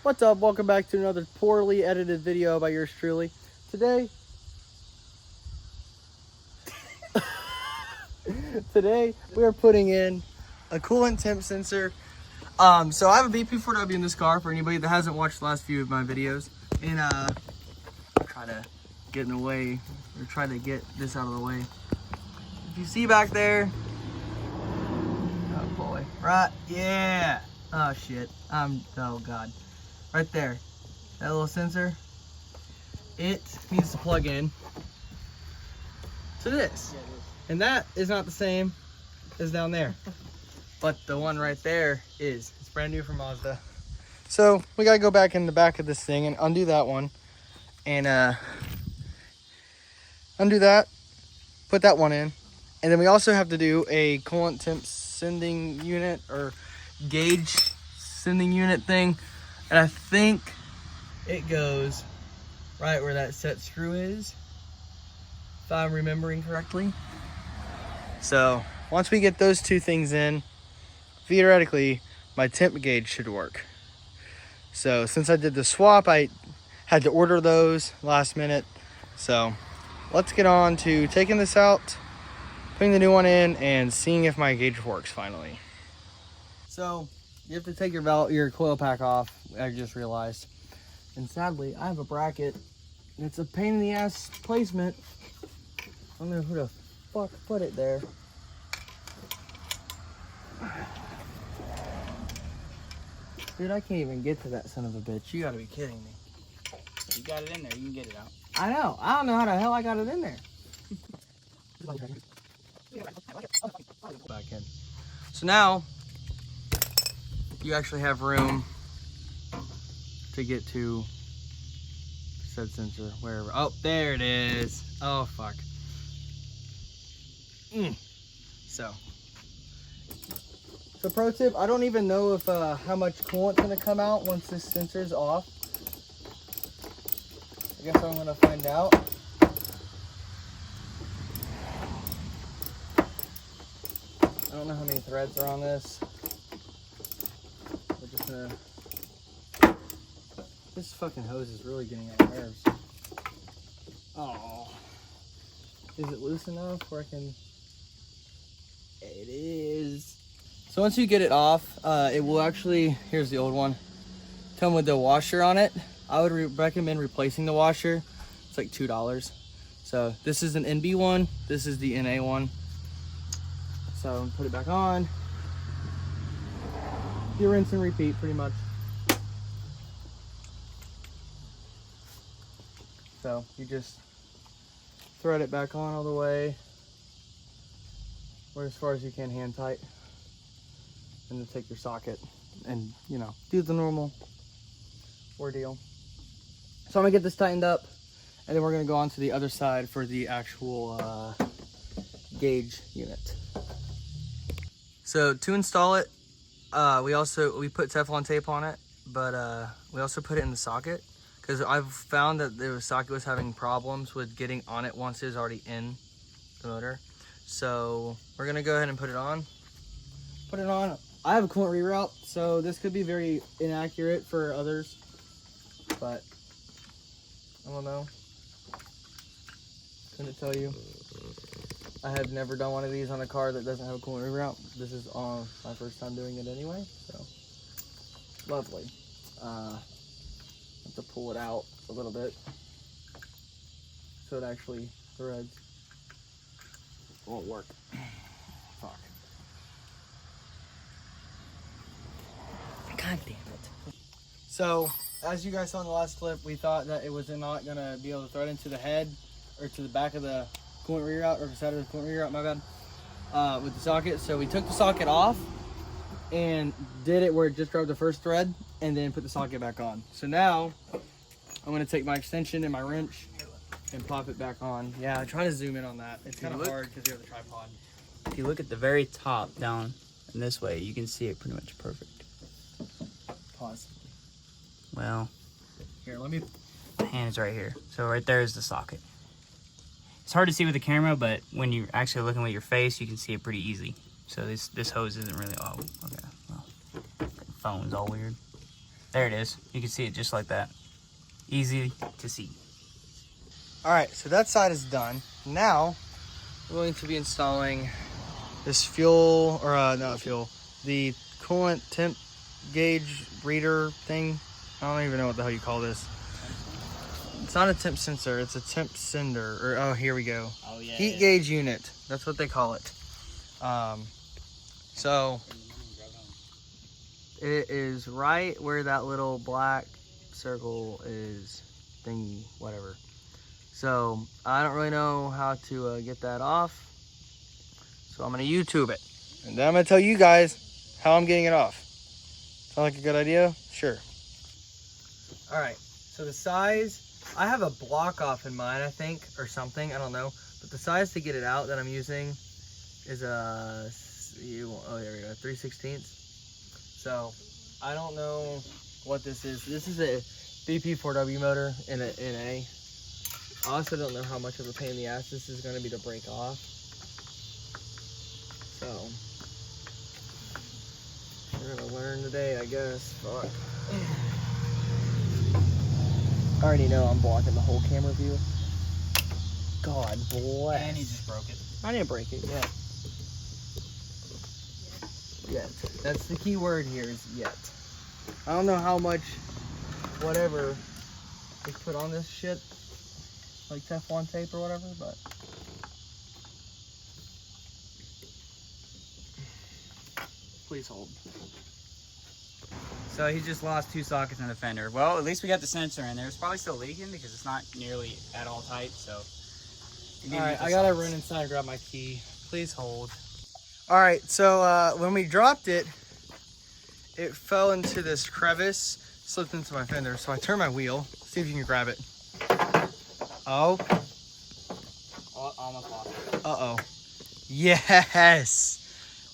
What's up? Welcome back to another poorly edited video by yours truly. Today we are putting in a coolant temp sensor. So I have a BP4W in this car for anybody that hasn't watched the last few of my videos. And try to get in the way, or try to get this out of the way. If you see back there, oh boy, right, yeah. Oh shit, oh god. Right there, that little sensor, it needs to plug in to this. And that is not the same as down there. But the one right there is. It's brand new from Mazda. So we gotta go back in the back of this thing and undo that one. And undo that, put that one in. And then we also have to do a coolant temp sending unit or gauge sending unit thing. And I think it goes right where that set screw is, if I'm remembering correctly. So once we get those two things in, theoretically, my temp gauge should work. So since I did the swap, I had to order those last minute. So let's get on to taking this out, putting the new one in, and seeing if my gauge works finally. So you have to take your coil pack off, I just realized. And sadly, I have a bracket. It's a pain in the ass placement. I don't know who the fuck put it there. Dude, I can't even get to that son of a bitch. You gotta be kidding me. You got it in there, you can get it out. I know. I don't know how the hell I got it in there. Back in. So now, you actually have room to get to said sensor, wherever. Oh, there it is. Oh, fuck. So pro tip, I don't even know if how much coolant's gonna come out once this sensor's off. I guess I'm gonna find out. I don't know how many threads are on this. We're just gonna... This fucking hose is really getting on my nerves. Oh, is it loose enough where I can? It is. So once you get it off, it will actually, here's the old one, come with the washer on it. I would recommend replacing the washer. It's like $2. So this is an NB one, this is the NA one. So put it back on. You rinse and repeat pretty much. So you just thread it back on all the way, or as far as you can hand tight. And then take your socket and, you know, do the normal ordeal. So I'm gonna get this tightened up, and then we're gonna go on to the other side for the actual gauge unit. So to install it, we put Teflon tape on it, but we also put it in the socket because I've found that the socket was having problems with getting on it once it was already in the motor. So we're gonna go ahead and put it on. Put it on. I have a coolant reroute, so this could be very inaccurate for others, but I don't know. Couldn't tell you. I have never done one of these on a car that doesn't have a coolant reroute. This is my first time doing it anyway, so lovely. Have to pull it out a little bit so it actually threads. Won't work. Fuck. God damn it. So, as you guys saw in the last clip, we thought that it was not going to be able to thread into the head or to the back of the coolant reroute, or the side of the coolant reroute, my bad, with the socket. So we took the socket off and did it where it just drove the first thread and then put the socket back on. So now, I'm going to take my extension and my wrench and pop it back on. Yeah, I'm trying to zoom in on that. It's kind of hard because we have the tripod. If you look at the very top down in this way, you can see it pretty much perfect. Possibly. Well, here, let me... The hand's right here. So right there is the socket. It's hard to see with the camera, but when you're actually looking with your face, you can see it pretty easy. So this hose isn't really, oh, okay, well, phone's all weird. There it is. You can see it just like that. Easy to see. All right, so that side is done. Now we're going to be installing this fuel, or not fuel, the coolant temp gauge reader thing. I don't even know what the hell you call this. It's not a temp sensor, it's a temp sender. Or oh, here we go. Oh yeah. Heat gauge unit. That's what they call it. So it is right where that little black circle is, thingy, whatever. So I don't really know how to get that off. So I'm gonna YouTube it. And then I'm gonna tell you guys how I'm getting it off. Sound like a good idea? Sure. All right, so the size, I have a block off in mind, I think, or something, I don't know. But the size to get it out that I'm using is a, oh, there we go, 3/16. So I don't know what this is. This is a BP4W motor in a NA. I also don't know how much of a pain in the ass this is gonna be to break off. So we're gonna learn today, I guess. Fuck. I already know I'm blocking the whole camera view. God bless. And he just broke it. I didn't break it yet. Yet. That's the key word here, is yet. I don't know how much whatever is put on this shit, like Teflon tape or whatever, but please hold. So he just lost 2 sockets in the fender. Well, at least we got the sensor in there. It's probably still leaking because it's not nearly at all tight, so. Alright, I gotta run inside and grab my key. Please hold. Alright, so when we dropped it, it fell into this crevice, slipped into my fender. So I turned my wheel, see if you can grab it. Oh. Almost lost it. Uh-oh. Yes!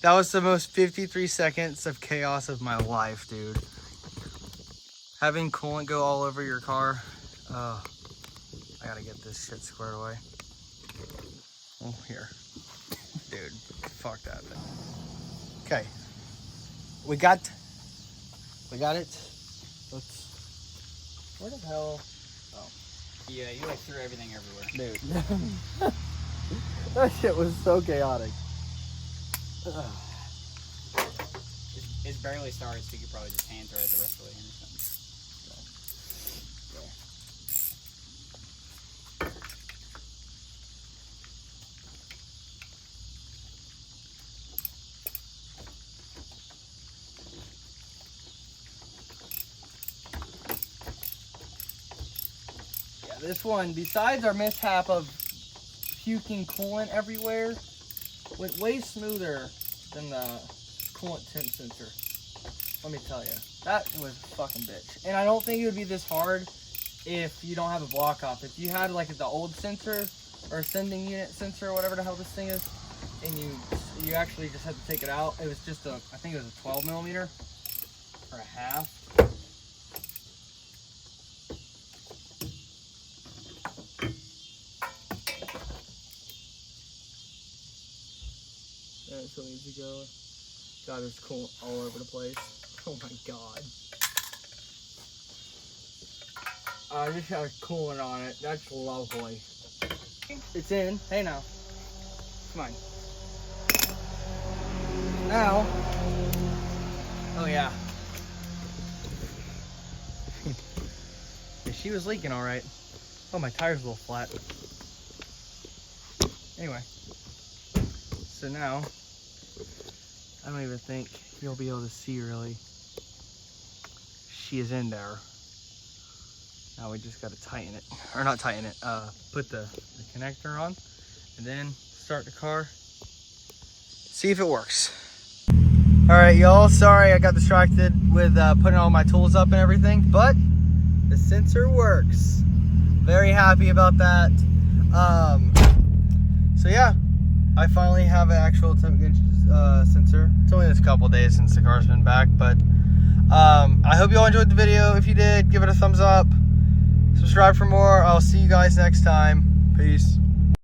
That was the most 53 seconds of chaos of my life, dude. Having coolant go all over your car. I gotta get this shit squared away. Oh, here. Dude, fuck that thing. Okay. We got it. Let's, where the hell? Oh. Yeah, you like threw everything everywhere. Dude. That shit was so chaotic. It barely started, so you could probably just hand throw it the rest of the way in or something. Yeah, this one, besides our mishap of puking coolant everywhere, went way smoother than the coolant temp sensor. Let me tell you, that was a fucking bitch. And I don't think it would be this hard if you don't have a block off. If you had like the old sensor or sending unit sensor or whatever the hell this thing is, and you actually just had to take it out. It was just a, I think it was a 12 millimeter or a half. That's so easy to go. God, there's coolant all over the place. Oh my god. I just have coolant on it. That's lovely. It's in. Hey now. Come on. Now. Oh yeah. Yeah, she was leaking alright. Oh, my tire's a little flat. Anyway. So now, I don't even think you'll be able to see really. She is in there. Now we just gotta tighten it, or not tighten it, put the connector on, and then start the car. See if it works. All right, y'all, sorry I got distracted with putting all my tools up and everything, but the sensor works. Very happy about that. So yeah, I finally have an actual temp gauge sensor. It's only been a couple days since the car's been back, but I hope you all enjoyed the video. If you did, give it a thumbs up. Subscribe for more. I'll see you guys next time. Peace.